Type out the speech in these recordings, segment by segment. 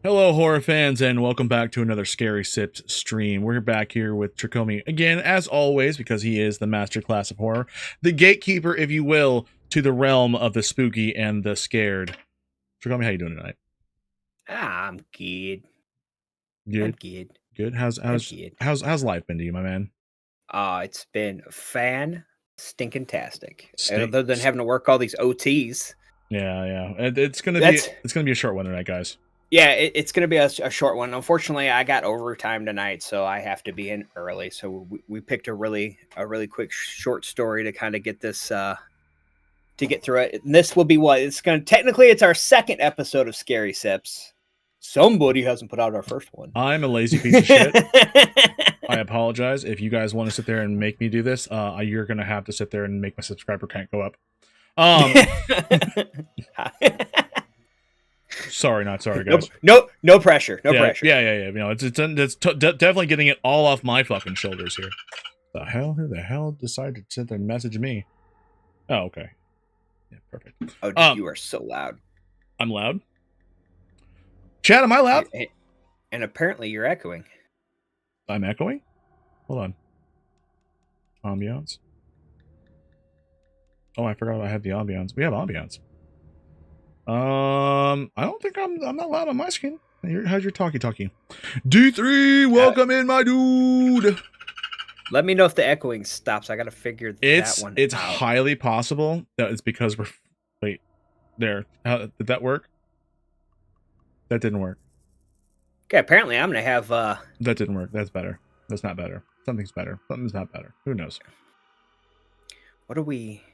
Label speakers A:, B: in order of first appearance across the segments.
A: Hello, horror fans, and welcome back to another Scary Sips stream. We're back here with Tricomi again, as always, because he is the master class of horror, the gatekeeper, if you will, to the realm of the spooky and the scared. Tricomi, how you doing tonight?
B: I'm good. I'm
A: Good,
B: good.
A: good.
B: I'm good.
A: How's life been to you, my man?
B: It's been stinking-tastic.
A: Stink.
B: Other than having to work all these OTs.
A: Yeah. It's gonna be
B: That's
A: a short one tonight, guys.
B: yeah. It's gonna be a short one. Unfortunately, I got overtime tonight, so I have to be in early. So we picked a really quick short story to kind of get this to get through it. And this will be what it's gonna. Technically, it's our second episode of Scary Sips. Somebody hasn't put out our first one.
A: I'm a lazy piece of shit. I apologize. If you guys want to sit there and make me do this, you're gonna have to sit there and make my subscriber count go up. Sorry, not sorry, guys.
B: No pressure. No pressure.
A: Yeah. You know, it's definitely getting it all off my fucking shoulders here. The hell? Who the hell decided to sit there and message me? Oh, okay. Yeah, perfect.
B: Oh, dude, you are so loud.
A: I'm loud. Chat, am I loud?
B: And apparently you're echoing.
A: I'm echoing? Hold on. Ambiance. Oh, I forgot I had the ambiance. We have ambiance. I don't think I'm not loud on my screen. How's your talkie? D3, welcome in, my dude.
B: Let me know if the echoing stops. I gotta figure that one
A: It's
B: out.
A: highly possible that it's because we're... Wait. There. Did that work? That didn't work.
B: Okay, apparently I'm gonna have
A: That didn't work. That's better. That's not better. Something's better. Something's not better. Who knows?
B: What are we...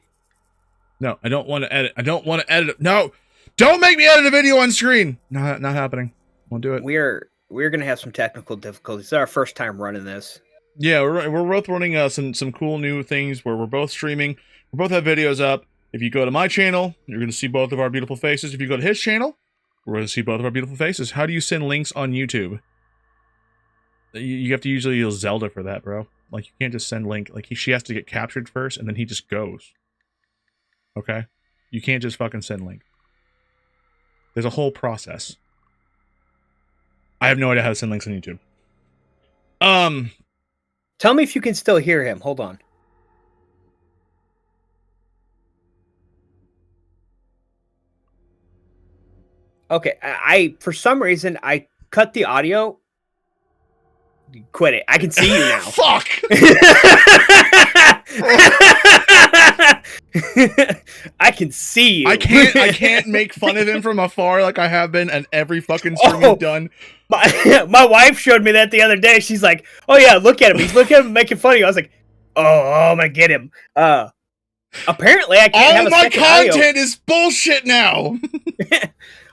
A: No, I don't want to edit. I don't want to edit. No! Don't make me edit a video on screen! Not happening. Won't do it.
B: We're gonna have some technical difficulties. It's our first time running this.
A: Yeah, we're both running some cool new things where we're both streaming. We both have videos up. If you go to my channel, you're going to see both of our beautiful faces. If you go to his channel, we're going to see both of our beautiful faces. How do you send links on YouTube? You have to usually use Zelda for that, bro. Like, you can't just send link. Like, she has to get captured first, and then he just goes. Okay? You can't just fucking send link. There's a whole process. I have no idea how to send links on YouTube.
B: Tell me if you can still hear him. Hold on. Okay, I for some reason I cut the audio. Quit it. I can see you now.
A: Fuck!
B: I can see you.
A: I can't make fun of him from afar like I have been and every fucking stream we've done.
B: My wife showed me that the other day. She's like, "Oh yeah, look at him. He's looking at him making fun of you." I was like, "Oh, I'm gonna get him." Apparently I can't have a second audio.
A: All my content is bullshit now.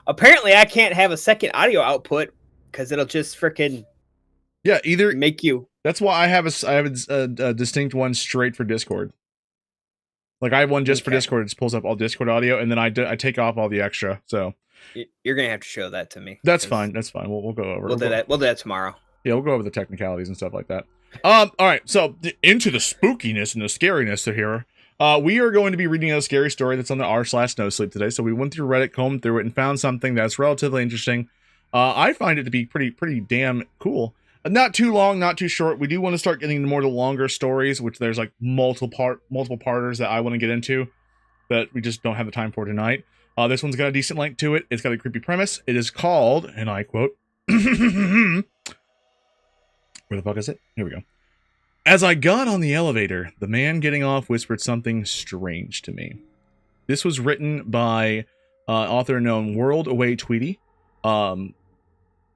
B: Apparently I can't have a second audio output because it'll just freaking
A: either
B: make you.
A: That's why I have a distinct one straight for Discord. Like, I have one just for Discord. It just pulls up all Discord audio, and then I take off all the extra. So
B: you're gonna have to show that to me.
A: That's fine. We'll go over.
B: We'll do that tomorrow.
A: Yeah, we'll go over the technicalities and stuff like that. All right. So into the spookiness and the scariness of here. We are going to be reading a scary story that's on the r/nosleep today. So we went through Reddit, combed through it, and found something that's relatively interesting. I find it to be pretty damn cool. Not too long, not too short. We do want to start getting more the longer stories, which there's like multiple parters that I want to get into that we just don't have the time for tonight. This one's got a decent length to it. It's got a creepy premise. It is called, and I quote, where the fuck is it? Here we go. As I got on the elevator, the man getting off whispered something strange to me. This was written by author known WorldAwayTweedy.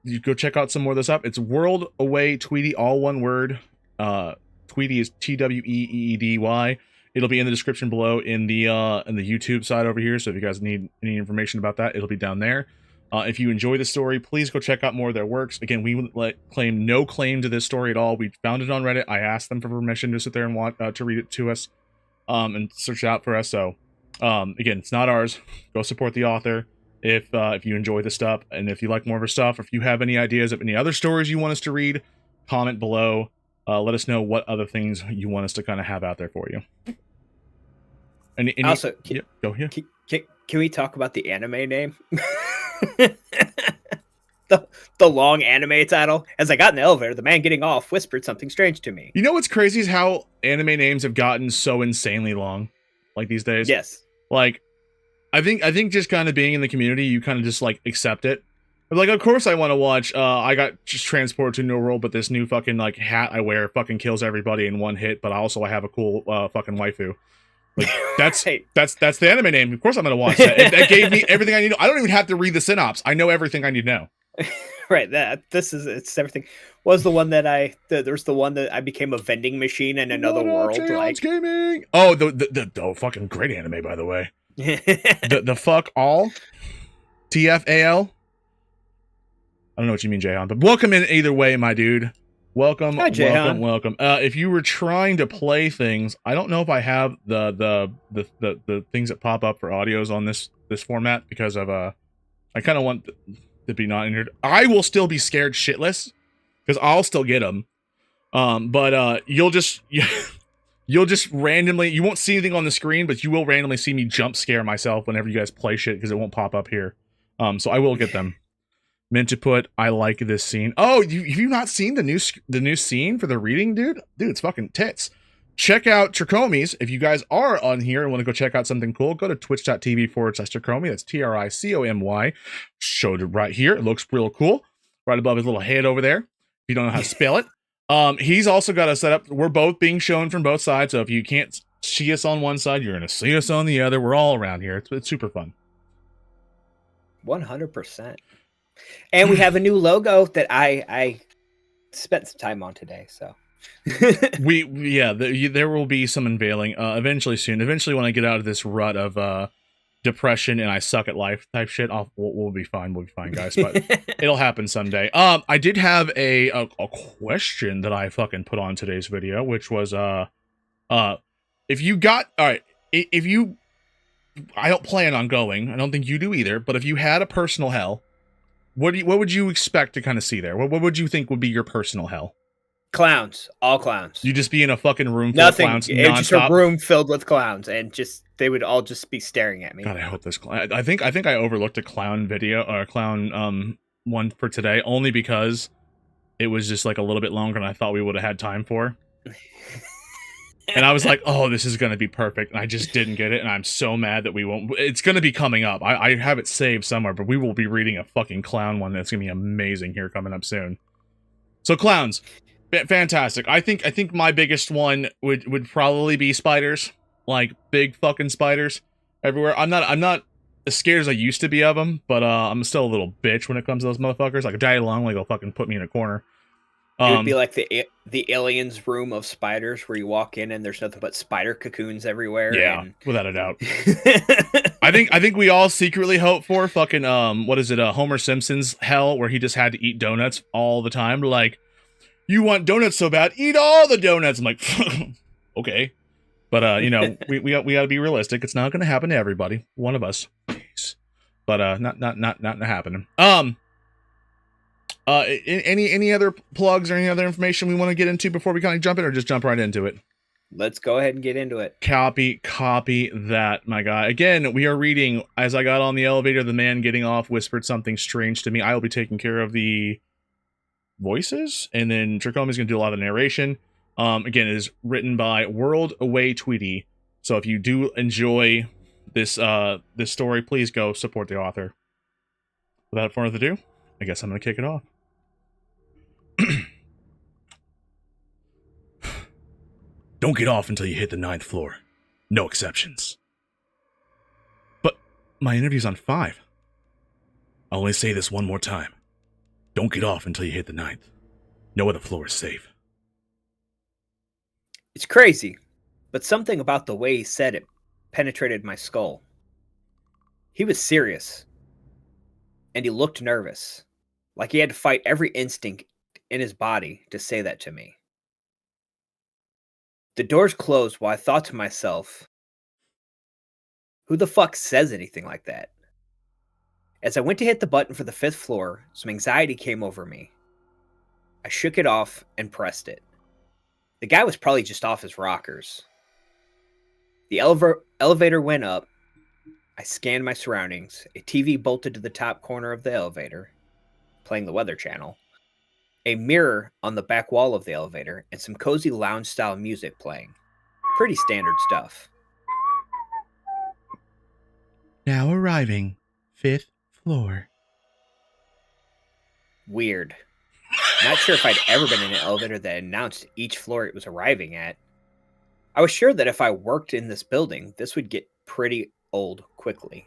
A: You go check out some more of this up. It's WorldAwayTweedy, all one word. Tweedy is Tweeedy. It'll be in the description below in the YouTube side over here. So if you guys need any information about that, it'll be down there. If you enjoy the story, please go check out more of their works. Again, we would claim no claim to this story at all. We found it on Reddit. I asked them for permission to sit there and want to read it to us, and search it out for us. So, again, it's not ours. Go support the author if you enjoy the stuff, and if you like more of her stuff, or if you have any ideas of any other stories you want us to read, comment below. Let us know what other things you want us to kind of have out there for you.
B: Also,
A: go here.
B: Can we talk about the anime name? the long anime title. As I got in the elevator, the man getting off whispered something strange to me.
A: You know what's crazy is how anime names have gotten so insanely long, like these days.
B: Yes.
A: Like, I think just kind of being in the community, you kind of just like accept it. But, like, of course I want to watch. I got just transported to New World, but this new fucking like hat I wear fucking kills everybody in one hit. But also I have a cool fucking waifu. Like that's
B: Right.
A: that's the anime name. Of course I'm gonna watch that. That gave me everything I need to know. I don't even have to read the synopsis. I know everything I need to know.
B: Right. It's everything. Was the one that there's the one that I became a vending machine in another world. Like
A: Gaming. Oh, the fucking great anime, by the way. the fuck all TFAL. I don't know what you mean, Jahan, but welcome in either way, my dude. Welcome,
B: Hi, Jahan.
A: welcome. If you were trying to play things, I don't know if I have the things that pop up for audios on this format because of I kind of want to be not injured. I will still be scared shitless because I'll still get them. But you'll just randomly, you won't see anything on the screen, but you will randomly see me jump scare myself whenever you guys play shit because it won't pop up here. So I will get them. Meant to put, I like this scene. Oh, have you not seen the new scene for the reading, dude? Dude, it's fucking tits. Check out Tricomies. If you guys are on here and want to go check out something cool, go to twitch.tv/Tricomy. That's TRICOMY. Showed it right here. It looks real cool. Right above his little head over there. If you don't know how to spell it. He's also got a setup. We're both being shown from both sides. So if you can't see us on one side, you're going to see us on the other. We're all around here. It's super fun.
B: 100%. And we have a new logo that I spent some time on today. So
A: there will be some unveiling eventually soon. Eventually, when I get out of this rut of depression and I suck at life type shit, we'll be fine. We'll be fine, guys. But it'll happen someday. I did have a question that I fucking put on today's video, which was if you got all right, if you, I don't plan on going. I don't think you do either. But if you had a personal hell. What would you expect to kind of see there? What would you think would be your personal hell?
B: Clowns, all clowns.
A: You just be in a fucking room full
B: Nothing.
A: of clowns,
B: It was just a room filled with clowns, and they would all just be staring at me.
A: God, I hope this. I think I overlooked a clown video or a clown one for today only because it was just like a little bit longer than I thought we would have had time for. And I was like, oh, this is going to be perfect. And I just didn't get it. And I'm so mad that we won't. It's going to be coming up. I have it saved somewhere, but we will be reading a fucking clown one that's going to be amazing here coming up soon. So clowns. Fantastic. I think my biggest one would probably be spiders. Like big fucking spiders everywhere. I'm not as scared as I used to be of them, but I'm still a little bitch when it comes to those motherfuckers. Like if Daddy Longleg will fucking put me in a corner.
B: It would be like the aliens room of spiders where you walk in and there's nothing but spider cocoons everywhere.
A: Yeah, without a doubt. I think we all secretly hope for fucking what is it, Homer Simpson's hell where he just had to eat donuts all the time. Like, you want donuts so bad, eat all the donuts. I'm like, okay. But you know, we got to be realistic. It's not going to happen to everybody. One of us, please. But not happening. Any other plugs or any other information we want to get into before we kind of jump in, or just jump right into it?
B: Let's go ahead and get into it.
A: Copy that, my guy. Again, we are reading, as I got on the elevator, the man getting off whispered something strange to me. I will be taking care of the voices, and then Tricomy's going to do a lot of the narration. Again, it is written by WorldAwayTweedy. So if you do enjoy this story, please go support the author. Without further ado, I guess I'm going to kick it off. Don't get off until you hit the 9th floor. No exceptions. But my interview's on 5. I'll only say this one more time. Don't get off until you hit the 9th. No other floor is safe.
B: It's crazy, but something about the way he said it penetrated my skull. He was serious, and he looked nervous, like he had to fight every instinct in his body to say that to me. The doors closed while I thought to myself, who the fuck says anything like that? As I went to hit the button for the 5th floor, some anxiety came over me. I shook it off and pressed it. The guy was probably just off his rockers. The elevator went up. I scanned my surroundings. A TV bolted to the top corner of the elevator. playing the Weather Channel, a mirror on the back wall of the elevator, and some cozy lounge-style music playing. Pretty standard stuff.
A: Now arriving, 5th floor.
B: Weird. Not sure if I'd ever been in an elevator that announced each floor it was arriving at. I was sure that if I worked in this building, this would get pretty old quickly.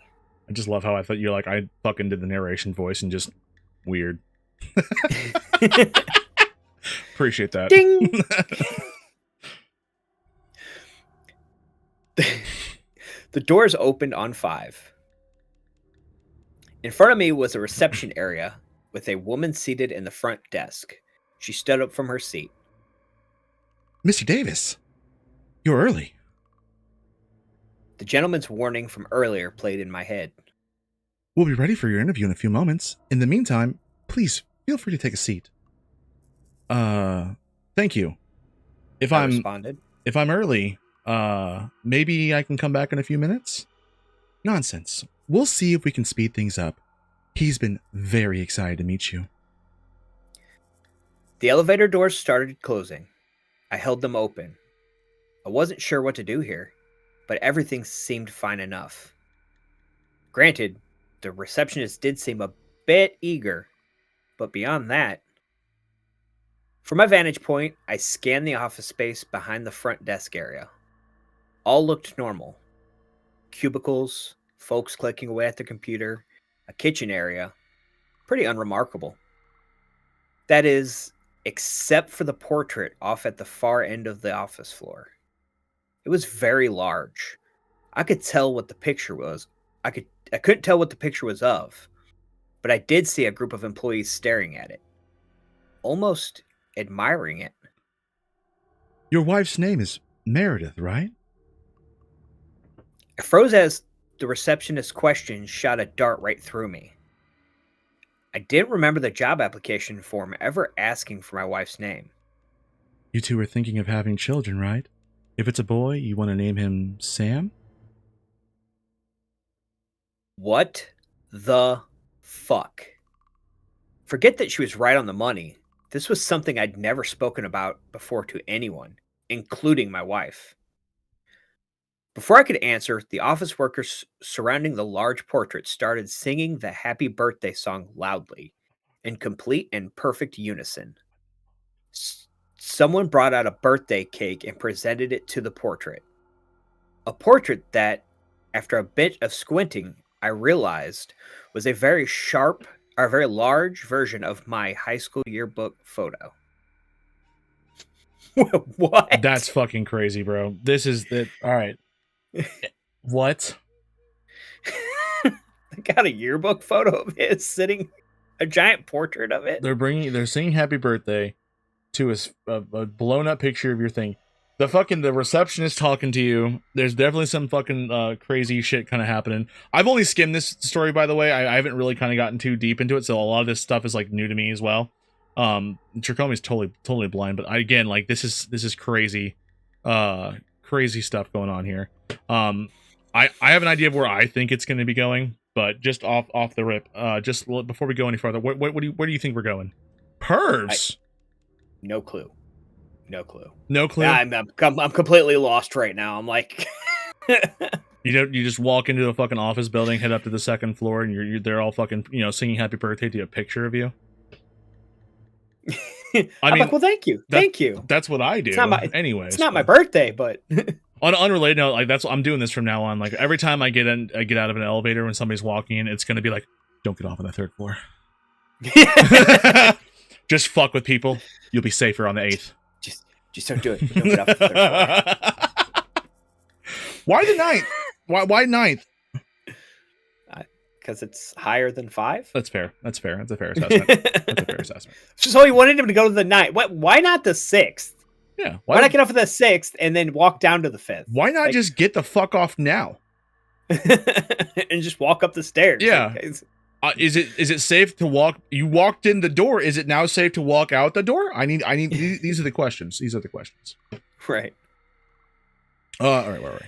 A: I just love how I thought you like I fucking did the narration voice and just weird. Appreciate that.
B: Ding! The doors opened on 5. In front of me was a reception area with a woman seated in the front desk. She stood up from her seat.
A: Mr. Davis, you're early.
B: The gentleman's warning from earlier played in my head.
A: We'll be ready for your interview in a few moments. In the meantime, please feel free to take a seat. Thank you.
B: I responded.
A: If I'm early, maybe I can come back in a few minutes? Nonsense. We'll see if we can speed things up. He's been very excited to meet you.
B: The elevator doors started closing. I held them open. I wasn't sure what to do here, but everything seemed fine enough. Granted, the receptionist did seem a bit eager, but beyond that, from my vantage point, I scanned the office space behind the front desk area. All looked normal. Cubicles, folks clicking away at the computer, a kitchen area. Pretty unremarkable. That is, except for the portrait off at the far end of the office floor. It was very large. I could tell what the picture was. I couldn't tell what the picture was of, but I did see a group of employees staring at it, almost admiring it.
A: Your wife's name is Meredith, right?
B: I froze as the receptionist's question shot a dart right through me. I didn't remember the job application form ever asking for my wife's name.
A: You two are thinking of having children, right? If it's a boy, you want to name him Sam?
B: What the fuck? Forget that she was right on the money. This was something I'd never spoken about before to anyone, including my wife. Before I could answer, the office workers surrounding the large portrait started singing the happy birthday song loudly, in complete and perfect unison. Someone brought out a birthday cake and presented it to the portrait. A portrait that, after a bit of squinting, I realized was a very large version of my high school yearbook photo. What?
A: That's fucking crazy, bro. This is the all right. What?
B: I got a yearbook photo of his sitting, a giant portrait of it.
A: They're singing happy birthday to a blown up picture of your thing. The receptionist talking to you. There's definitely some fucking crazy shit kind of happening. I've only skimmed this story, by the way. I haven't really kind of gotten too deep into it, so a lot of this stuff is like new to me as well. Trichome's totally blind, but again, like this is crazy, crazy stuff going on here. I have an idea of where I think it's going to be going, but just off the rip, just before we go any further, where do you think we're going? Pervs?
B: No clue. No clue.
A: Yeah,
B: I'm completely lost right now. I'm like,
A: you just walk into a fucking office building, head up to the second floor, and they're all fucking singing happy birthday to a picture of you.
B: I mean, like, well, thank you.
A: That's what I do. Anyways,
B: it's not my birthday, but
A: on an unrelated note, like I'm doing this from now on. Like every time I get out of an elevator when somebody's walking in, it's gonna be like, don't get off on the 3rd floor. Just fuck with people. You'll be safer on the 8th.
B: Just don't do it. Don't get off the 3rd floor.
A: Why the 9th? Why 9th?
B: Because it's higher than 5.
A: That's fair. That's a fair assessment.
B: So you wanted him to go to the 9th. Why not the 6th?
A: Yeah.
B: Why not get off of the 6th and then walk down to the 5th?
A: Why not just get the fuck off now?
B: And just walk up the stairs?
A: Yeah. Is it safe to walk? You walked in the door. Is it now safe to walk out the door? I need. These are the questions.
B: Right.
A: All right. Where are we?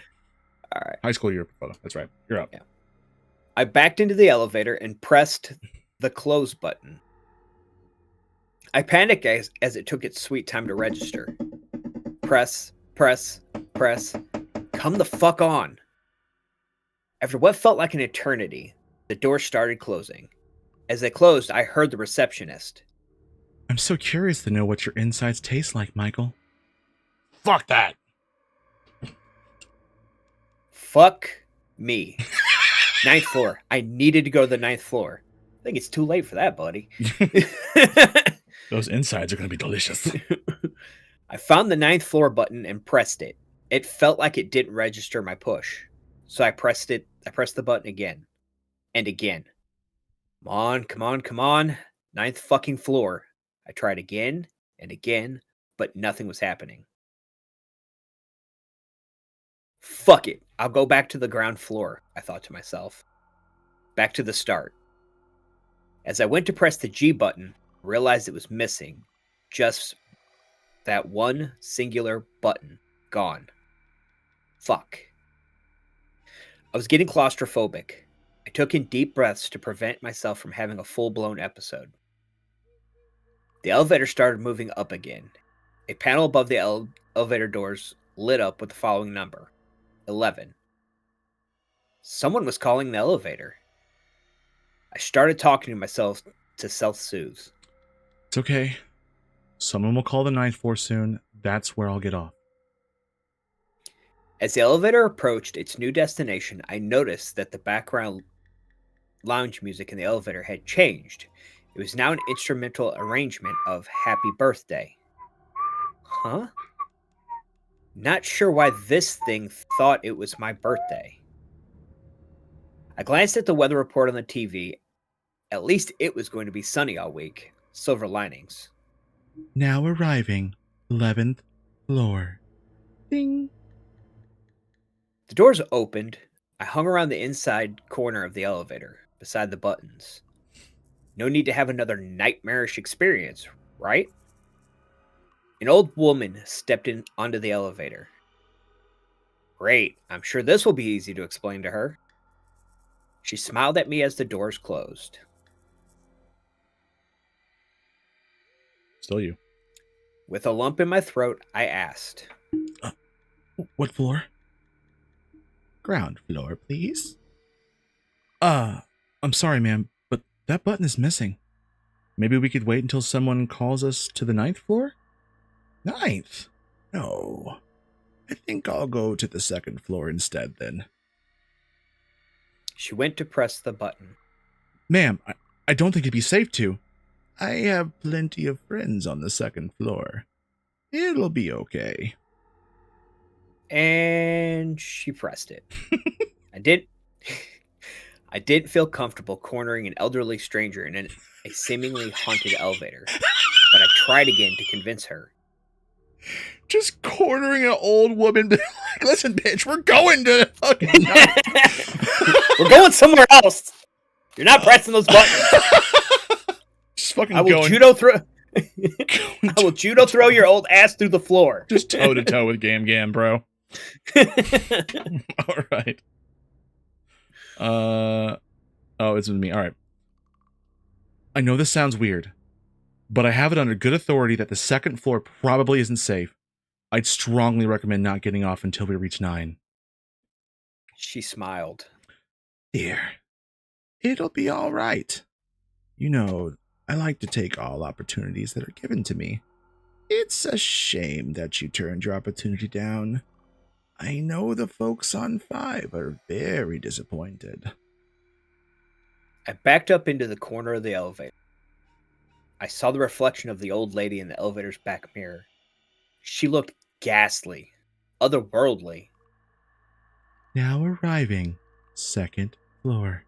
B: All right.
A: High school year photo. That's right. You're up.
B: Yeah. I backed into the elevator and pressed the close button. I panicked as it took its sweet time to register. Press, press, press. Come the fuck on. After what felt like an eternity, the door started closing. As they closed, I heard the receptionist.
A: I'm so curious to know what your insides taste like, Michael. Fuck that.
B: Fuck me. 9th floor. I needed to go to the 9th floor. I think it's too late for that, buddy.
A: Those insides are going to be delicious.
B: I found the 9th floor button and pressed it. It felt like it didn't register my push. So I pressed it. I pressed the button again. And again. Come on, come on, come on. 9th fucking floor. I tried again and again, but nothing was happening. Fuck it. I'll go back to the ground floor, I thought to myself. Back to the start. As I went to press the G button, I realized it was missing. Just that one singular button. Gone. Fuck. I was getting claustrophobic. I took in deep breaths to prevent myself from having a full-blown episode. The elevator started moving up again. A panel above the elevator doors lit up with the following number. 11. Someone was calling the elevator. I started talking to myself to self-soothe.
A: It's okay. Someone will call the 9th floor soon. That's where I'll get off.
B: As the elevator approached its new destination, I noticed that the background lounge music in the elevator had changed. It was now an instrumental arrangement of Happy Birthday. Huh? Not sure why this thing thought it was my birthday. I glanced at the weather report on the TV. At least it was going to be sunny all week. Silver linings.
A: Now arriving, 11th floor. Ding.
B: The doors opened. I hung around the inside corner of the elevator, beside the buttons. No need to have another nightmarish experience, right? An old woman stepped in onto the elevator. Great, I'm sure this will be easy to explain to her. She smiled at me as the doors closed.
A: Still you.
B: With a lump in my throat, I asked.
A: What floor? Ground floor, please. I'm sorry, ma'am, but that button is missing. Maybe we could wait until someone calls us to the 9th floor? 9th? No. I think I'll go to the 2nd floor instead, then.
B: She went to press the button.
A: Ma'am, I don't think it'd be safe to. I have plenty of friends on the 2nd floor. It'll be okay.
B: And she pressed it. I didn't feel comfortable cornering an elderly stranger in a seemingly haunted elevator, but I tried again to convince her.
A: Just cornering an old woman, like, listen, bitch, we're going to fucking
B: We're going somewhere else. You're not pressing those buttons.
A: Just fucking
B: I will
A: going.
B: judo throw. I will judo throw your old ass through the floor.
A: Just toe to toe with Gam Gam, bro. All right. Oh, it's with me. All right. I know this sounds weird, but I have it under good authority that the 2nd floor probably isn't safe. I'd strongly recommend not getting off until we reach 9.
B: She smiled.
A: Dear, it'll be all right. You know, I like to take all opportunities that are given to me. It's a shame that you turned your opportunity down. I know the folks on 5 are very disappointed.
B: I backed up into the corner of the elevator. I saw the reflection of the old lady in the elevator's back mirror. She looked ghastly, otherworldly.
A: Now arriving, 2nd floor.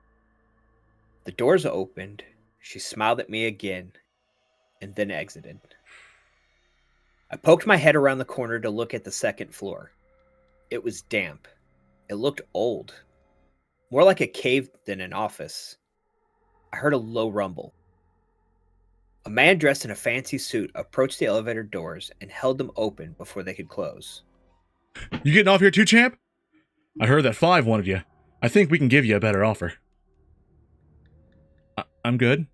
B: The doors opened. She smiled at me again, and then exited. I poked my head around the corner to look at the 2nd floor. It was damp. It looked old. More like a cave than an office. I heard a low rumble. A man dressed in a fancy suit approached the elevator doors and held them open before they could close.
A: You getting off here too, champ? I heard that 5 wanted you. I think we can give you a better offer. I'm good.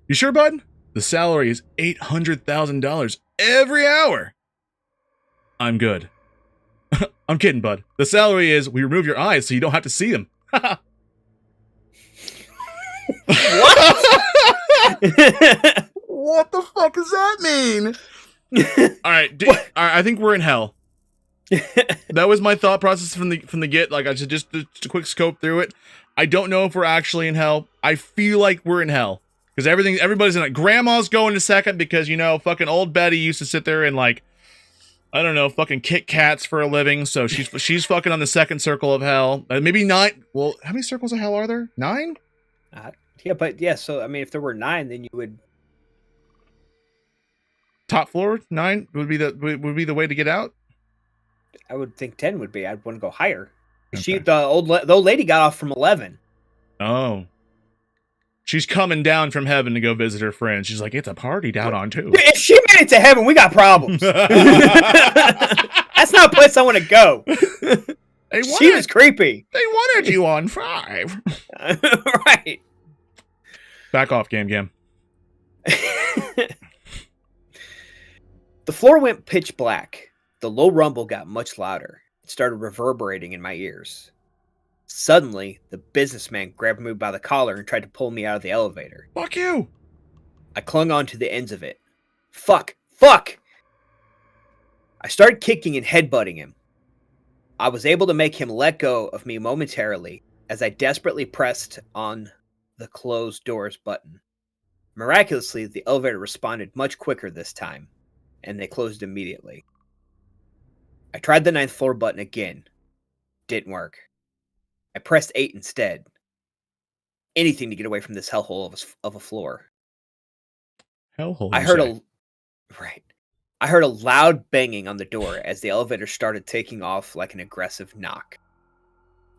A: You sure, bud? The salary is $800,000 every hour. I'm good. I'm kidding, bud. The salary is we remove your eyes so you don't have to see them.
B: What?
A: What the fuck does that mean? All right, I think we're in hell. That was my thought process from the get. Like I should just a quick scope through it. I don't know if we're actually in hell. I feel like we're in hell because everybody's in it. Grandma's going to second because fucking old Betty used to sit there and like, I don't know, fucking kick cats for a living. So she's fucking on the second circle of hell. Maybe 9. Well, how many circles of hell are there? 9?
B: Yeah. So I mean, if there were 9, then you would.
A: Top floor 9 would be the way to get out.
B: I would think 10 would be. I'd want to go higher.
A: Okay.
B: The old lady got off from 11.
A: Oh. She's coming down from heaven to go visit her friends. She's like, it's a party down on 2.
B: If she made it to heaven, we got problems. That's not a place I want to go. She was creepy.
A: They wanted you on 5.
B: Right.
A: Back off, Gam.
B: The floor went pitch black. The low rumble got much louder. It started reverberating in my ears. Suddenly, the businessman grabbed me by the collar and tried to pull me out of the elevator.
A: Fuck you!
B: I clung on to the ends of it. Fuck! I started kicking and headbutting him. I was able to make him let go of me momentarily as I desperately pressed on the closed doors button. Miraculously, the elevator responded much quicker this time, and they closed immediately. I tried the 9th floor button again. Didn't work. I pressed 8 instead. Anything to get away from this hellhole of a floor.
A: Hellhole.
B: I heard a loud banging on the door as the elevator started taking off like an aggressive knock.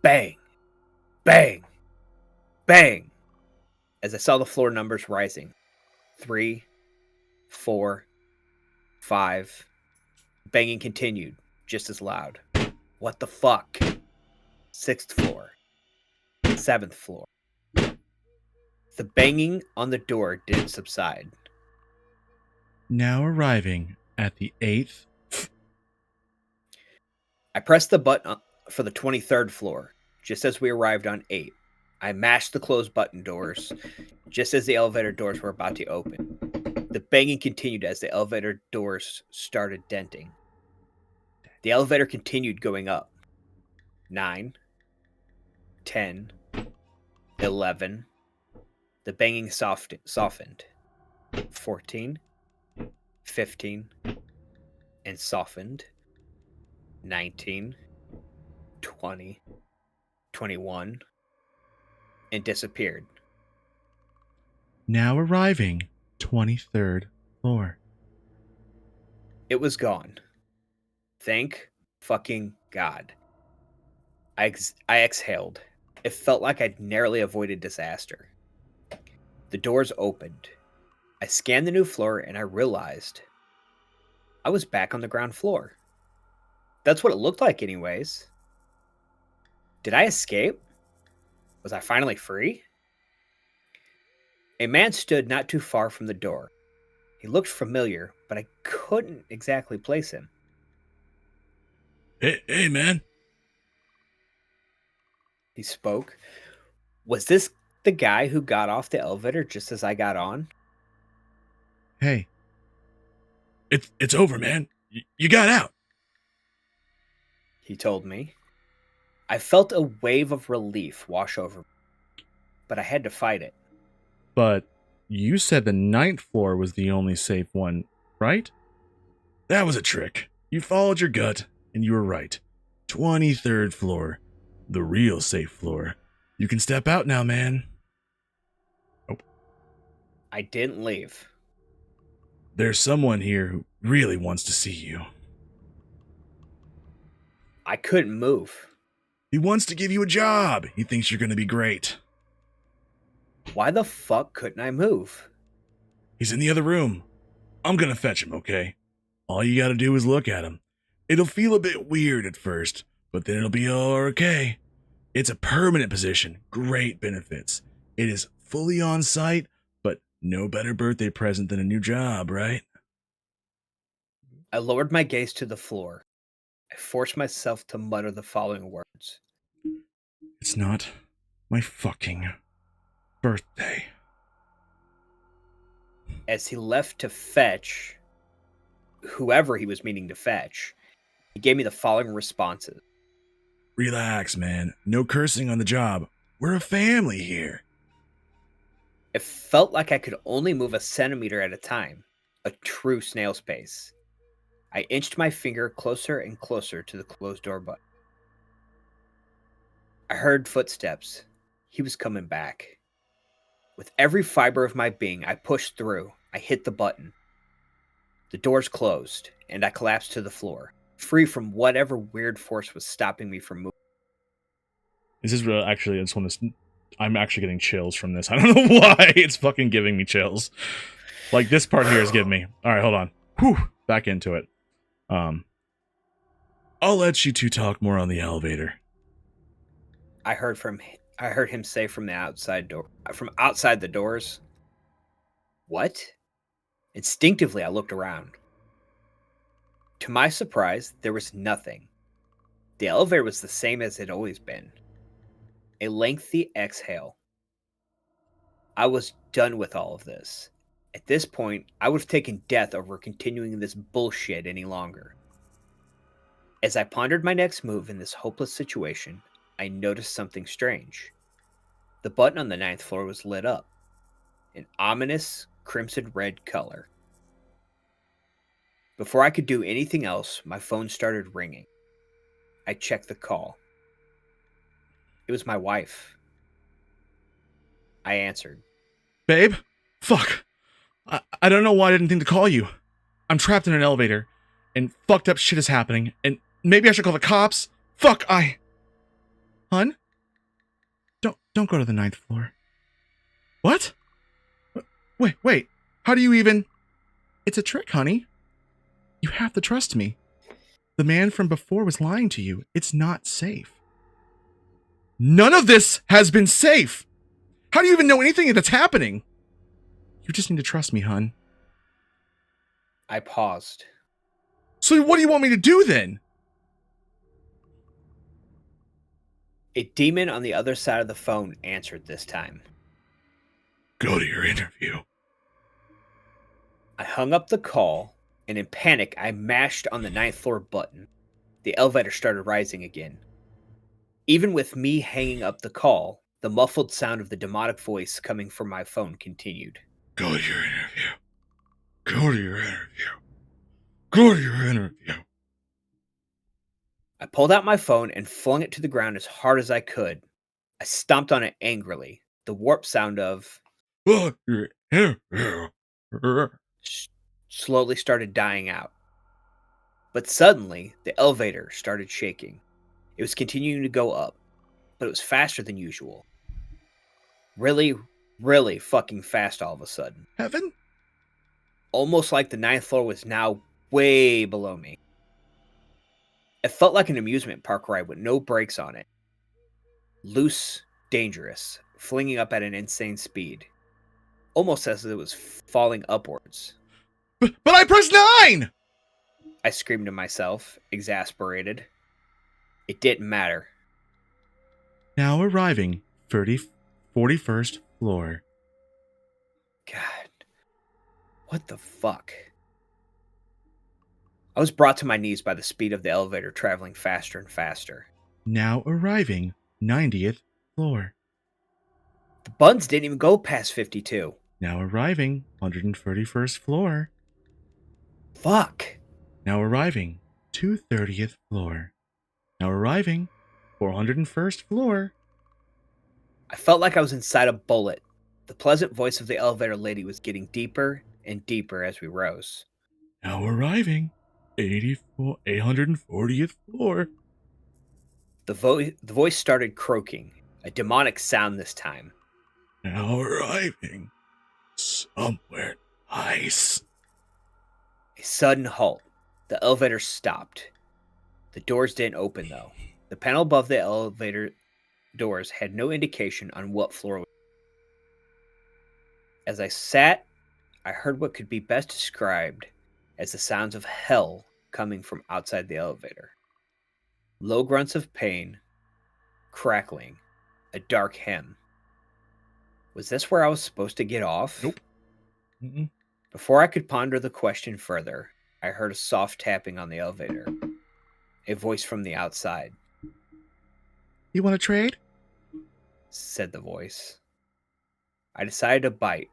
B: Bang! Bang! Bang! As I saw the floor numbers rising. 3, 4, 5. Banging continued, just as loud. What the fuck? 6th floor. 7th floor. The banging on the door didn't subside.
A: Now arriving at the 8th.
B: I pressed the button for the 23rd floor, just as we arrived on 8. I mashed the closed button doors, just as the elevator doors were about to open. The banging continued as the elevator doors started denting. The elevator continued going up. 9, 10, 11. The banging softened. 14, 15, and softened. 19, 20, 21, and disappeared.
A: Now arriving 23rd floor.
B: It was gone. Thank fucking God. I exhaled. It felt like I'd narrowly avoided disaster. The doors opened. I scanned the new floor and I realized I was back on the ground floor. That's what it looked like anyways. Did I escape? Was I finally free? A man stood not too far from the door. He looked familiar, but I couldn't exactly place him.
A: Hey, man.
B: He spoke. Was this the guy who got off the elevator just as I got on?
A: Hey. It's over, man. You got out.
B: He told me. I felt a wave of relief wash over me, but I had to fight it.
A: But you said the 9th floor was the only safe one, right? That was a trick. You followed your gut, and you were right. 23rd floor. The real safe floor. You can step out now, man. Oh.
B: I didn't leave.
A: There's someone here who really wants to see you.
B: I couldn't move.
A: He wants to give you a job. He thinks you're going to be great.
B: Why the fuck couldn't I move?
A: He's in the other room. I'm going to fetch him, okay? All you got to do is look at him. It'll feel a bit weird at first, but then it'll be all okay. It's a permanent position. Great benefits. It is fully on site, but No better birthday present than a new job, right?
B: I lowered my gaze to the floor. I forced myself to mutter the following words.
A: It's not my fucking birthday.
B: As he left to fetch whoever he was meaning to fetch, he gave me the following responses.
A: Relax, man. No cursing on the job. We're a family here.
B: It felt like I could only move a centimeter at a time, a true snail's pace. I inched my finger closer and closer to the closed door button. I heard footsteps. He was coming back. With every fiber of my being, I pushed through. I hit the button. The doors closed, and I collapsed to the floor, free from whatever weird force was stopping me from moving.
A: This is real. Actually, I just want to. I'm actually getting chills from this. I don't know why. It's fucking giving me chills. Like, this part here is giving me. All right, hold on. Whew. Back into it. I'll let you two talk more on the elevator.
B: I heard him say from outside the doors. What? Instinctively, I looked around. To my surprise, there was nothing. The elevator was the same as it had always been. A lengthy exhale. I was done with all of this. At this point, I would have taken death over continuing this bullshit any longer. As I pondered my next move in this hopeless situation, I noticed something strange. The button on the 9th floor was lit up. An ominous crimson red color. Before I could do anything else, my phone started ringing. I checked the call. It was my wife. I answered.
A: Babe? Fuck. I don't know why I didn't think to call you. I'm trapped in an elevator, and fucked up shit is happening, and maybe I should call the cops. Fuck, Hun? Don't go to the 9th floor. What? Wait. How do you even... It's a trick, honey. You have to trust me. The man from before was lying to you. It's not safe. None of this has been safe. How do you even know anything that's happening? You just need to trust me, hun.
B: I paused.
A: So what do you want me to do then?
B: A demon on the other side of the phone answered this time.
A: Go to your interview.
B: I hung up the call, and in panic, I mashed on the 9th floor button. The elevator started rising again. Even with me hanging up the call, the muffled sound of the demonic voice coming from my phone continued.
A: Go to your interview. Go to your interview. Go to your interview.
B: I pulled out my phone and flung it to the ground as hard as I could. I stomped on it angrily. The warp sound of
A: Go to your interview.
B: slowly started dying out. But suddenly, the elevator started shaking. It was continuing to go up, but it was faster than usual. Really, really fucking fast all of a sudden.
A: Heaven?
B: Almost like the 9th floor was now way below me. It felt like an amusement park ride with no brakes on it. Loose, dangerous, flinging up at an insane speed. Almost as if it was falling upwards.
A: But I pressed 9!
B: I screamed to myself, exasperated. It didn't matter.
A: Now arriving, 41st floor.
B: God. What the fuck? I was brought to my knees by the speed of the elevator traveling faster and faster.
A: Now arriving, 90th floor.
B: The buttons didn't even go past 52.
A: Now arriving, 131st floor.
B: Fuck.
A: Now arriving, 230th floor. Now arriving, 401st floor.
B: I felt like I was inside a bullet. The pleasant voice of the elevator lady was getting deeper and deeper as we rose.
A: Now arriving, 840th floor.
B: The voice started croaking, a demonic sound this time.
A: Now arriving, somewhere nice.
B: A sudden halt. The elevator stopped. The doors didn't open, though. The panel above the elevator doors had no indication on what floor. As I sat, I heard what could be best described as the sounds of hell coming from outside the elevator. Low grunts of pain, crackling, a dark hymn. Was this where I was supposed to get off?
A: Nope. Mm-mm.
B: Before I could ponder the question further, I heard a soft tapping on the elevator. A voice from the outside.
A: You want to trade?
B: Said the voice. I decided to bite,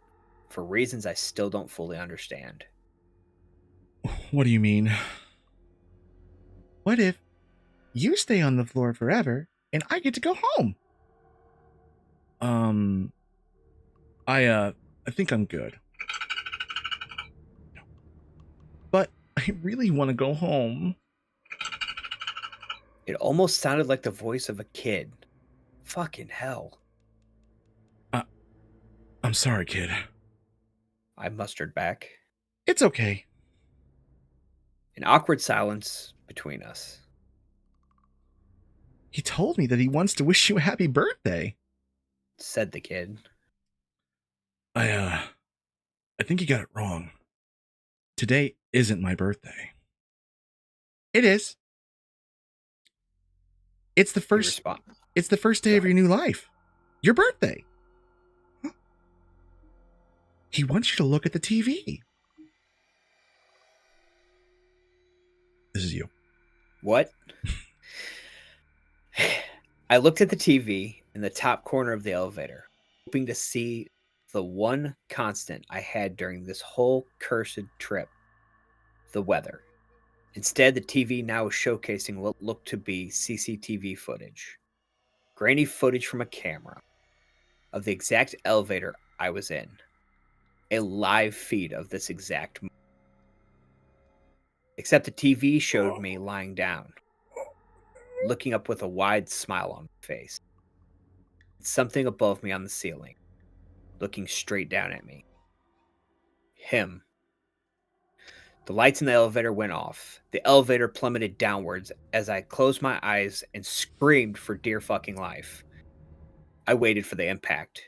B: for reasons I still don't fully understand.
A: What do you mean? What if you stay on the floor forever and I get to go home? I think I'm good. But I really want to go home.
B: It almost sounded like the voice of a kid. Fucking hell.
A: I'm sorry, kid.
B: I mustered back.
A: It's okay.
B: An awkward silence between us.
A: He told me that he wants to wish you a happy birthday.
B: Said the kid.
A: I think you got it wrong. Today isn't my birthday. It is. It's the first day of your new life. Your birthday. Huh? He wants you to look at the TV. This is you.
B: What? I looked at the TV in the top corner of the elevator, hoping to see the one constant I had during this whole cursed trip, the weather. Instead, the TV now was showcasing what looked to be CCTV footage. Grainy footage from a camera of the exact elevator I was in. A live feed of this exact moment. Except the TV showed me lying down, looking up with a wide smile on my face. Something above me on the ceiling, looking straight down at me. Him. The lights in the elevator went off. The elevator plummeted downwards as I closed my eyes and screamed for dear fucking life. I waited for the impact.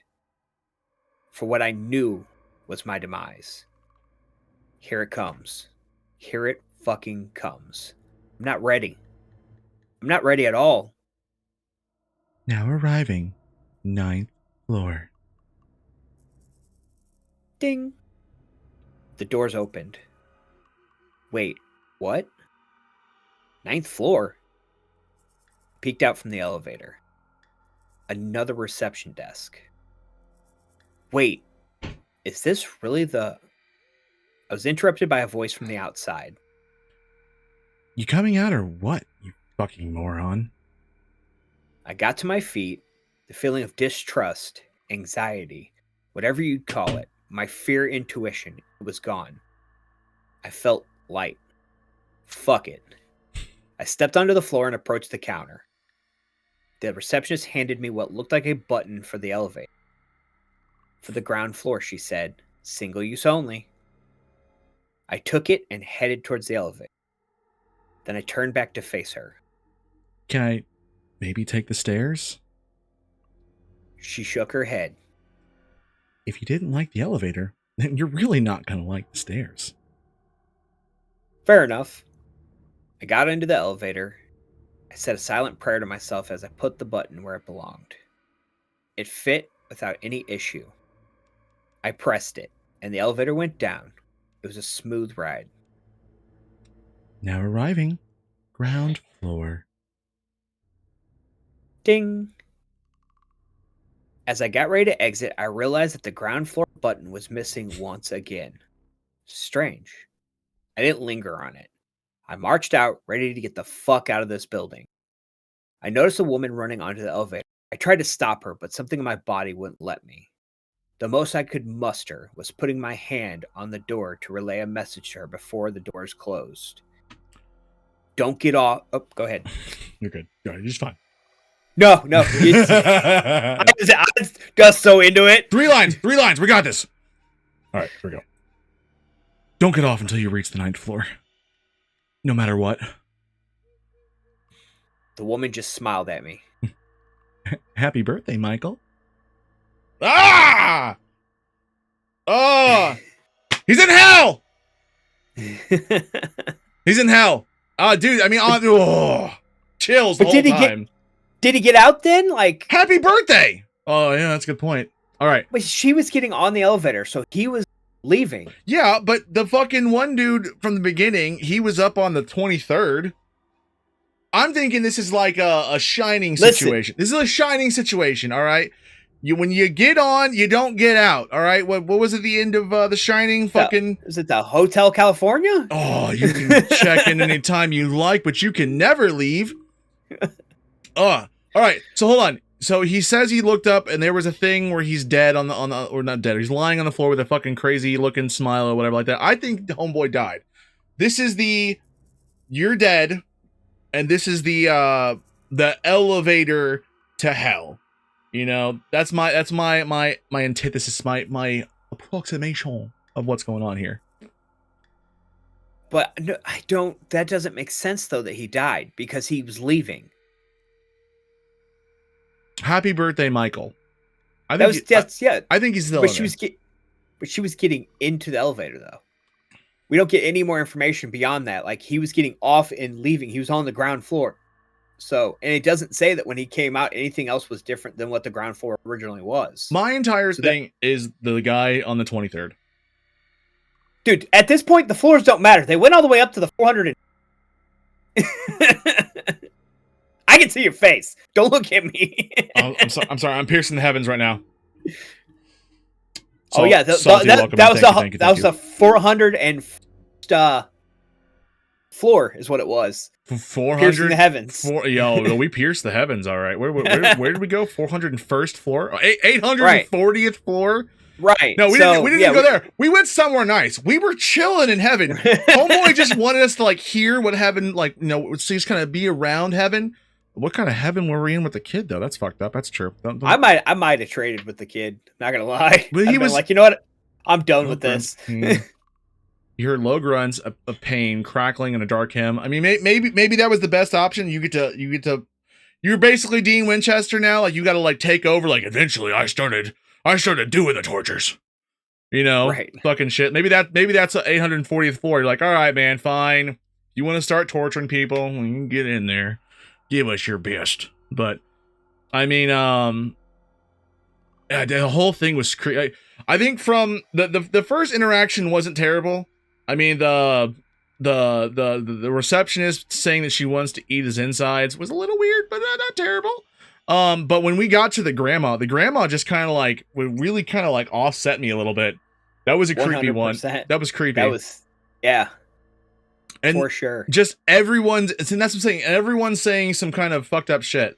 B: For what I knew was my demise. Here it comes. Here it fucking comes. I'm not ready. I'm not ready at all.
A: Now arriving, 9th floor.
B: Ding. The doors opened. Wait, what? 9th floor? Peeked out from the elevator. Another reception desk. Wait, is this really the... I was interrupted by a voice from the outside.
A: You coming out or what, you fucking moron?
B: I got to my feet. The feeling of distrust, anxiety, whatever you'd call it, my fear intuition, it was gone. I felt light. Fuck it. I stepped onto the floor and approached the counter. The receptionist handed me what looked like a button for the elevator. For the ground floor, she said, single use only. I took it and headed towards the elevator. Then I turned back to face her.
A: Can I maybe take the stairs?
B: She shook her head.
A: If you didn't like the elevator, then you're really not going to like the stairs.
B: Fair enough. I got into the elevator. I said a silent prayer to myself as I put the button where it belonged. It fit without any issue. I pressed it, and the elevator went down. It was a smooth ride.
A: Now arriving, ground floor.
B: Ding! As I got ready to exit, I realized that the ground floor button was missing once again. Strange. I didn't linger on it. I marched out, ready to get the fuck out of this building. I noticed a woman running onto the elevator. I tried to stop her, but something in my body wouldn't let me. The most I could muster was putting my hand on the door to relay a message to her before the doors closed. Don't get off. Oh, go ahead.
A: You're good. You're just fine.
B: No. I was just so into it.
A: Three lines. We got this. All right, here we go. Don't get off until you reach the 9th floor. No matter what.
B: The woman just smiled at me.
A: Happy birthday, Michael. Ah! Oh, he's in hell. He's in hell. Dude, I mean, chills the
B: But
A: whole time.
B: Did he get out then? Like,
A: happy birthday. Oh, yeah, that's a good point. All right.
B: But she was getting on the elevator, so he was leaving.
A: Yeah, but the fucking one dude from the beginning, he was up on the 23rd. I'm thinking this is like a Shining situation. This is a Shining situation, all right? When you get on, you don't get out, all right? What was at the end of The Shining?
B: Is it the Hotel California?
A: Oh, you can check in anytime you like, but you can never leave. All right, so hold on. So he says he looked up and there was a thing where he's dead on the or not dead. He's lying on the floor with a fucking crazy looking smile or whatever like that. I think the homeboy died. This is you're dead, and this is the elevator to hell. You know, that's my antithesis, my approximation of what's going on here.
B: But no, I don't. That doesn't make sense though that he died because he was leaving.
A: Happy birthday, Michael. I think he's still.
B: But she was getting into the elevator though. We don't get any more information beyond that. Like he was getting off and leaving. He was on the ground floor. So, and it doesn't say that when he came out, anything else was different than what the ground floor originally was. My entire
A: thing is the guy on the 23rd.
B: Dude, at this point, the floors don't matter. They went all the way up to the 400. I can see your face. Don't look at me.
A: I'm sorry. I'm piercing the heavens right now.
B: Oh yeah, that was the 400 and floor is what it was.
A: 400
B: piercing the heavens.
A: We pierced the heavens. All right. Where did we go? 401st floor, 840th floor.
B: Right.
A: No, we didn't go there. We went somewhere nice. We were chilling in heaven. Homeboy just wanted us to like hear what heaven, like, you know, so just kind of be around heaven. What kind of heaven were we in with the kid though? That's fucked up. That's true.
B: I might have traded with the kid. Not gonna lie.
A: But he was
B: like, you know what? I'm done with this.
A: You heard low grunts of pain, crackling, and a dark hymn. I mean, maybe that was the best option. You're basically Dean Winchester now. Like you got to like take over. Like eventually, I started doing the tortures. You know,
B: right?
A: Fucking shit. Maybe that's the 840th floor. You're like, all right, man, fine. You want to start torturing people? You can get in there. Give us your best. But I mean, the whole thing was creepy. I think from the first interaction wasn't terrible. I mean, the receptionist saying that she wants to eat his insides was a little weird, but not terrible. But when we got to the grandma just kind of like really kind of like offset me a little bit. That was a creepy 100%. One. That was creepy.
B: Yeah.
A: And
B: for sure.
A: Just and that's what I'm saying. Everyone's saying some kind of fucked up shit.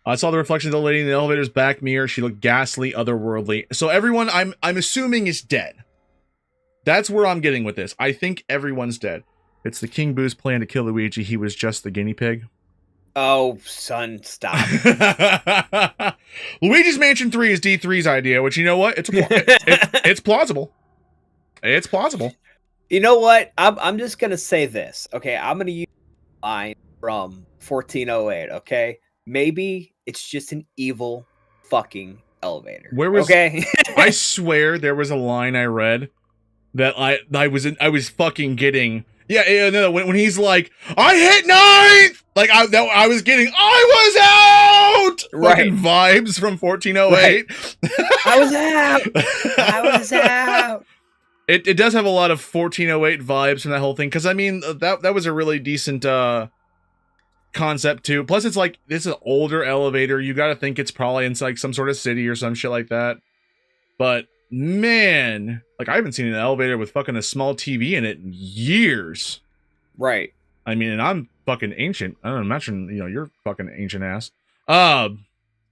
A: I saw the reflection of the lady in the elevator's back mirror. She looked ghastly, otherworldly. So everyone, I'm assuming, is dead. That's where I'm getting with this. I think everyone's dead. It's the King Boo's plan to kill Luigi. He was just the guinea pig.
B: Oh, son, stop.
A: Luigi's Mansion 3 is D3's idea, which, you know what? It's plausible. It's plausible.
B: You know what? I'm just going to say this. Okay, I'm going to use a line from 1408, okay? Maybe it's just an evil fucking elevator. Okay?
A: I swear there was a line I read that I was fucking getting. Yeah, no, when he's like, I hit 9th! Like, I was getting, I was out!
B: Right.
A: Fucking vibes from 1408.
B: Right. I was out!
A: It does have a lot of 1408 vibes from that whole thing, because, I mean, that was a really decent concept, too. Plus, it's like, this is an older elevator. You gotta think it's probably in, like, some sort of city or some shit like that. But, man, like, I haven't seen an elevator with fucking a small TV in it in years.
B: Right.
A: I mean, and I'm fucking ancient. I don't imagine, you know, you're fucking ancient ass.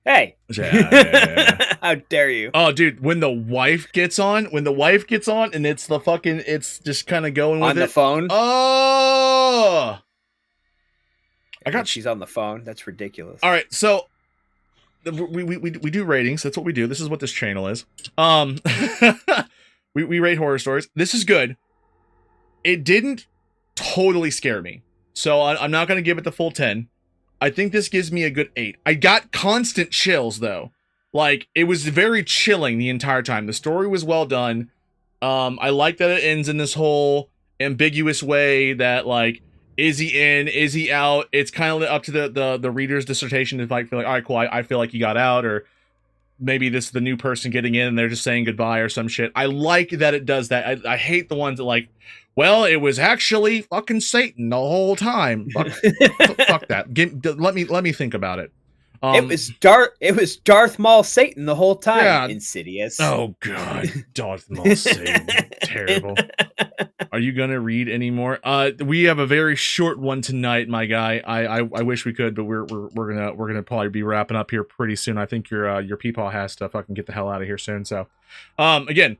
B: Hey.
A: Yeah.
B: How dare you?
A: Oh, dude, when the wife gets on, and it's just kind of going with
B: on the phone.
A: Oh,
B: she's on the phone. That's ridiculous.
A: All right, so we do ratings. That's what we do. This is what this channel is. we rate horror stories. This is good. It didn't totally scare me, so I'm not going to give it the full 10. I think this gives me a good 8. I got constant chills though. Like, it was very chilling the entire time. The story was well done. I like that it ends in this whole ambiguous way that like, is he in? Is he out? It's kind of up to the reader's dissertation to like feel like, all right, cool. I feel like he got out, or maybe this is the new person getting in and they're just saying goodbye or some shit. I like that it does that. I hate the ones that like, well, it was actually fucking Satan the whole time. Fuck that. Let me think about it.
B: It was Darth Maul Satan the whole time. Yeah. Insidious.
A: Oh god, Darth Maul Satan. Terrible. Are you gonna read any more? We have a very short one tonight, my guy. I wish we could, but we're gonna probably be wrapping up here pretty soon. I think your peepaw has to fucking get the hell out of here soon. So, again,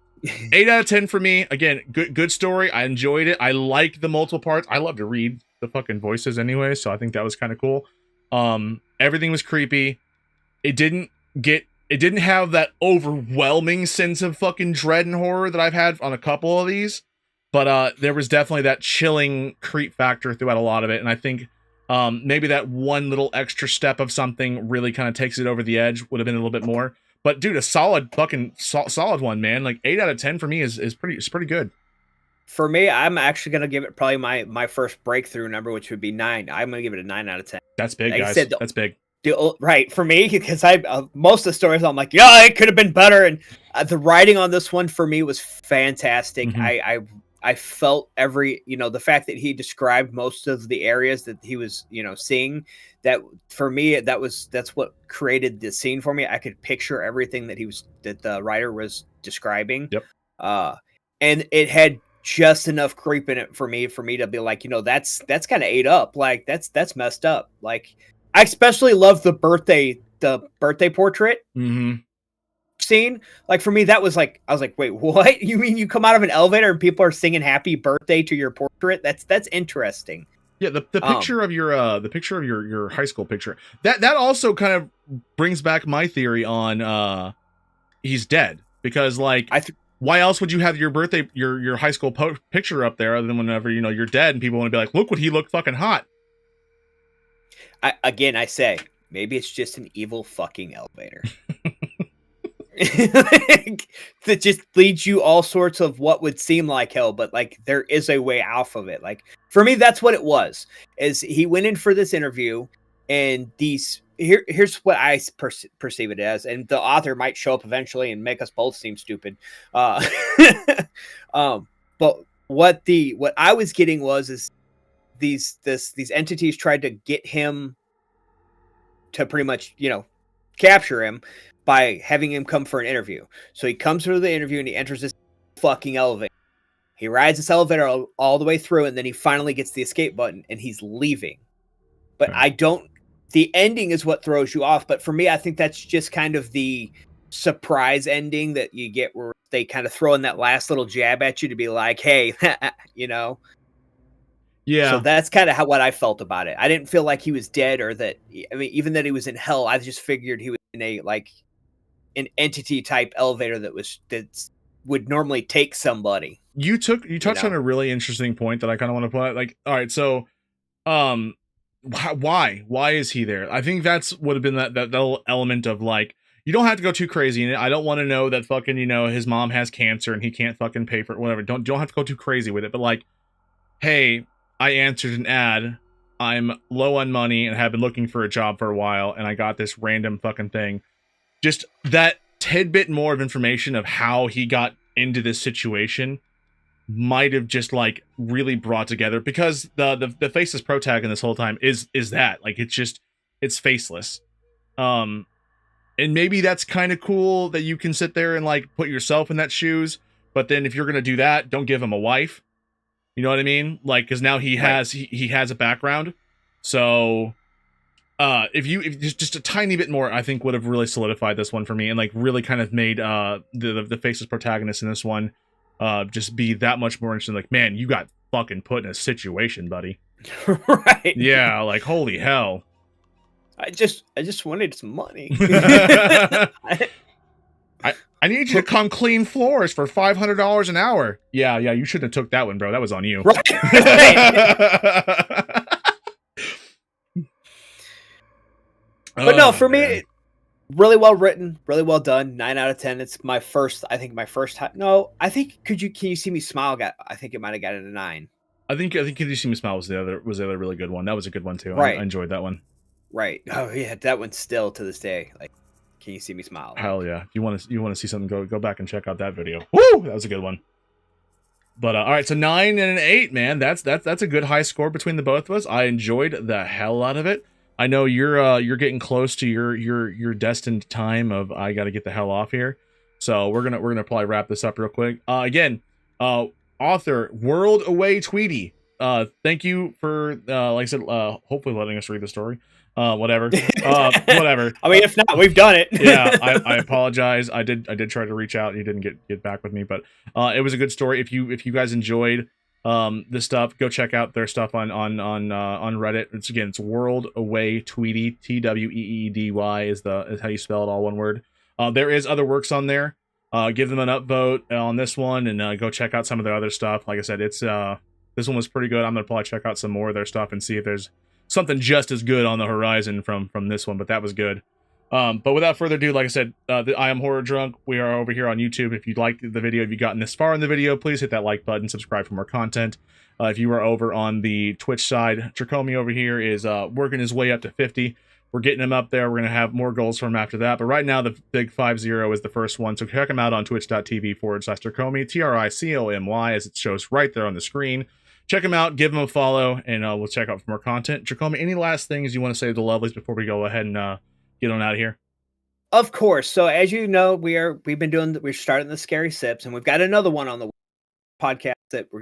A: 8 out of 10 for me. Again, good story. I enjoyed it. I like the multiple parts. I love to read the fucking voices anyway, so I think that was kind of cool. Everything was creepy. It didn't have that overwhelming sense of fucking dread and horror that I've had on a couple of these, but there was definitely that chilling creep factor throughout a lot of it, and I think maybe that one little extra step of something really kind of takes it over the edge. Would have been a little bit more, but dude, a solid one, man. Like 8 out of 10 for me is pretty good.
B: For me, I'm actually gonna give it probably my first breakthrough number, which would be 9. I'm gonna give it a 9 out of 10.
A: That's big,
B: like
A: guys. That's big.
B: Right, for me, because most of the stories I'm like, yeah, it could have been better, and the writing on this one for me was fantastic. Mm-hmm. I felt every, the fact that he described most of the areas that he was, seeing, that for me, that's what created the scene for me. I could picture everything that the writer was describing.
A: Yep.
B: And it had just enough creep in it for me to be like, that's kind of ate up. Like that's messed up. Like, I especially love the birthday portrait scene. Like, for me, that was like, I was like, wait, what? You mean you come out of an elevator and people are singing happy birthday to your portrait? That's interesting.
A: Yeah, the picture of your high school picture. That also kind of brings back my theory on he's dead, because like why else would you have your birthday your high school picture up there other than whenever you're dead and people want to be like, look what he looked fucking hot.
B: I say, maybe it's just an evil fucking elevator. That just leads you all sorts of what would seem like hell, but like there is a way out of it. Like, for me, that's what it was. Is he went in for this interview, and here's what I perceive it as, and the author might show up eventually and make us both seem stupid. But what I was getting is these entities tried to get him to pretty much, capture him by having him come for an interview. So he comes through the interview and he enters this fucking elevator. He rides this elevator all the way through, and then he finally gets the escape button and he's leaving. But the ending is what throws you off. But for me, I think that's just kind of the surprise ending that you get, where they kind of throw in that last little jab at you to be like, hey, Yeah. So that's kind of what I felt about it. I didn't feel like he was dead, or that, even that he was in hell. I just figured he was in an entity type elevator that would normally take somebody.
A: You touched on a really interesting point that I kind of want to put. Like, all right, so, why is he there? I think that's would have been that little element of like, you don't have to go too crazy in it. I don't want to know that fucking, his mom has cancer and he can't fucking pay for it, whatever. Don't have to go too crazy with it. But like, hey, I answered an ad. I'm low on money and have been looking for a job for a while, and I got this random fucking thing. Just that tidbit more of information of how he got into this situation might have just like really brought together, because the faceless protagonist this whole time is that like, it's faceless. And maybe that's kind of cool that you can sit there and like put yourself in that shoes, but then if you're gonna do that, don't give him a wife. You know what I mean? Like, because now he has a background. So if just a tiny bit more, I think would have really solidified this one for me, and like really kind of made the faceless protagonist in this one just be that much more interesting. Like, man, you got fucking put in a situation, buddy.
B: Right.
A: Yeah, like, holy hell.
B: I just wanted some money.
A: I need you to come clean floors for $500 an hour. Yeah, you shouldn't have took that one, bro. That was on you.
B: Right. But no, for me, Really well written, really well done. 9 out of 10. It's my first. I think my first time. No, I think can you see me smile? I think it might have got it a 9.
A: I think Can You See Me Smile was the other really good one. That was a good one too. I
B: Right,
A: enjoyed that one.
B: right. Oh yeah, that one's still to this day. Like, can you see me smile? Like,
A: Hell yeah! If you want to see something, go back and check out that video. Woo! That was a good one. But all right, so 9 and an 8, man. That's a good high score between the both of us. I enjoyed the hell out of it. I know you're getting close to your destined time of I got to get the hell off here. So we're gonna probably wrap this up real quick. Again, author WorldAwayTweedy. Thank you for like I said, hopefully letting us read the story. Whatever. Whatever.
B: I mean, if not, we've done it.
A: Yeah, I apologize. I did try to reach out. You didn't get back with me, but it was a good story. If you guys enjoyed this stuff, go check out their stuff on Reddit. It's WorldAwayTweedy. TWEEDY is how you spell it, all one word. There is other works on there. Give them an upvote on this one, and go check out some of their other stuff. Like I said, it's this one was pretty good. I'm gonna probably check out some more of their stuff and see if there's something just as good on the horizon from this one, but that was good. But without further ado, like I said, I am HorrorDrunk. We are over here on YouTube. If you'd like the video, if you've gotten this far in the video, please hit that like button, subscribe for more content. If you are over on the Twitch side, Tracomi over here is working his way up to 50. We're getting him up there. We're going to have more goals for him after that. But right now, the big 50 is the first one. So check him out on twitch.tv/Tracomi, TRICOMY, as it shows right there on the screen. Check him out, give him a follow, and we'll check out for more content. Tracomi, any last things you want to say to the lovelies before we go ahead and get on out of here?
B: Of course. So as you know, we're starting the Scary Sips, and we've got another one on the podcast that we're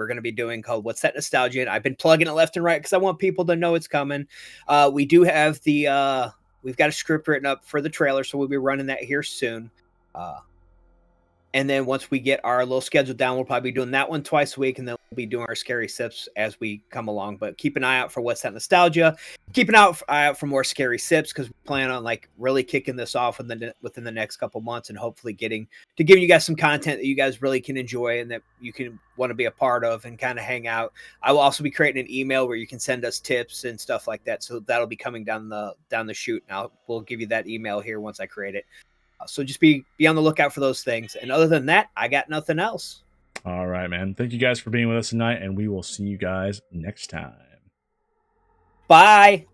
B: gonna be doing called What's That Nostalgia? And I've been plugging it left and right because I want people to know it's coming. We do have we've got a script written up for the trailer, so we'll be running that here soon. And then once we get our little schedule down, we'll probably be doing that one twice a week, and then we'll be doing our Scary Sips as we come along. But keep an eye out for What's That Nostalgia. Keep an eye out for more Scary Sips, because we plan on like really kicking this off within the next couple months, and hopefully giving you guys some content that you guys really can enjoy and that you can want to be a part of and kind of hang out. I will also be creating an email where you can send us tips and stuff like that. So that'll be coming down the chute. Now we'll give you that email here once I create it. So just be on the lookout for those things. And other than that, I got nothing else.
A: All right, man. Thank you guys for being with us tonight, and we will see you guys next time.
B: Bye.